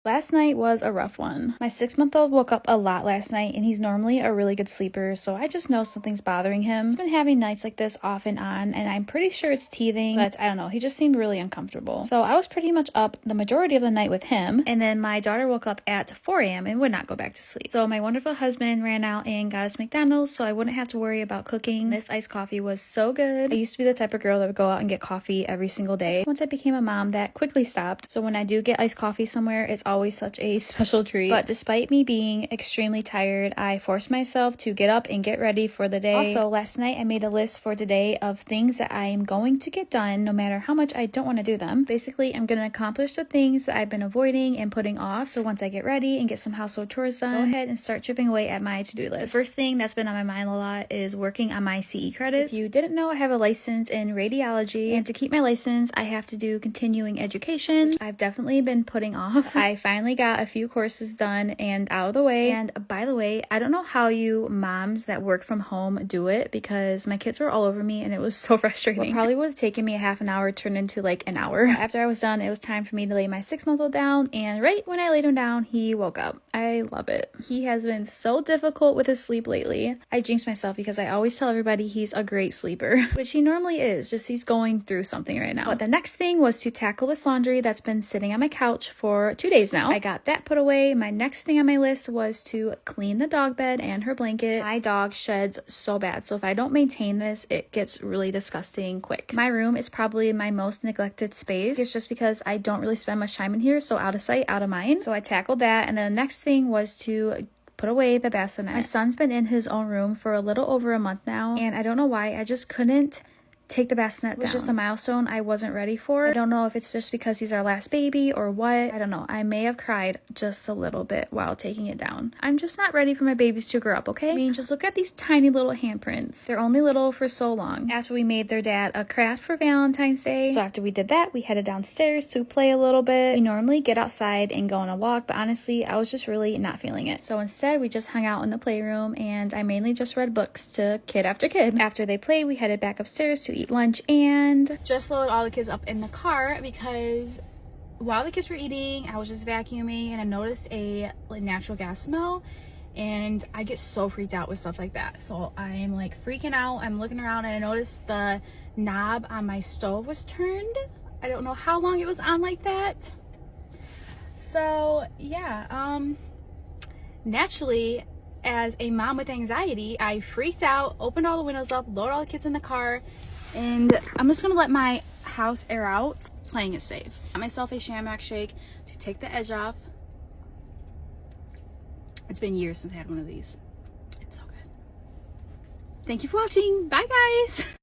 Last night was a rough one. My 6-month-old woke up a lot last night and he's normally a really good sleeper, so I just know something's bothering him. He's been having nights like this off and on, and I'm pretty sure it's teething, but I don't know, he just seemed really uncomfortable. So I was pretty much up the majority of the night with him, and then my daughter woke up at 4 a.m. and would not go back to sleep. So my wonderful husband ran out and got us McDonald's so I wouldn't have to worry about cooking. This iced coffee was so good. I used to be the type of girl that would go out and get coffee every single day. Once I became a mom, that quickly stopped. So when I do get iced coffee somewhere, it's always such a special treat. But despite me being extremely tired, I forced myself to get up and get ready for the day. Also, last night I made a list for today of things that I am going to get done no matter how much I don't want to do them. Basically, I'm going to accomplish the things that I've been avoiding and putting off. So once I get ready and get some household chores done, go ahead and start chipping away at my to-do list. The first thing that's been on my mind a lot is working on my CE credits. If you didn't know, I have a license in radiology, and to keep my license, I have to do continuing education, which I've definitely been putting off. I finally got a few courses done and out of the way. And by the way, I don't know how you moms that work from home do it, because my kids were all over me and it was so frustrating. What probably would have taken me a half an hour turned into like an hour. After I was done, it was time for me to lay my 6-month-old down, and right when I laid him down, he woke up. I love it. He has been so difficult with his sleep lately. I jinxed myself because I always tell everybody he's a great sleeper, which he normally is, just he's going through something right now. But the next thing was to tackle this laundry that's been sitting on my couch for 2 days now. I got that put away. My next thing on my list was to clean the dog bed and her blanket. My dog sheds so bad, so if I don't maintain this, it gets really disgusting quick. My room is probably my most neglected space. It's just because I don't really spend much time in here, so out of sight, out of mind. So I tackled that, and then the next thing was to put away the bassinet. My son's been in his own room for a little over a month now, and I don't know why, I just couldn't take the bassinet down. It was just a milestone I wasn't ready for. I don't know if it's just because he's our last baby or what. I don't know. I may have cried just a little bit while taking it down. I'm just not ready for my babies to grow up, okay? I mean, just look at these tiny little handprints. They're only little for so long. After we made their dad a craft for Valentine's Day, so after we did that, we headed downstairs to play a little bit. We normally get outside and go on a walk, but honestly, I was just really not feeling it. So instead, we just hung out in the playroom, and I mainly just read books to kid after kid. After they played, we headed back upstairs to eat lunch and just loaded all the kids up in the car, because while the kids were eating, I was just vacuuming and I noticed a like natural gas smell, and I get so freaked out with stuff like that. So I'm like freaking out. I'm looking around and I noticed the knob on my stove was turned. I don't know how long it was on like that. So yeah, naturally, as a mom with anxiety, I freaked out, opened all the windows up, loaded all the kids in the car, and I'm just gonna let my house air out, playing it safe. Got myself a Shamrock shake to take the edge off. It's been years since I had one of these. It's so good. Thank you for watching. Bye, guys.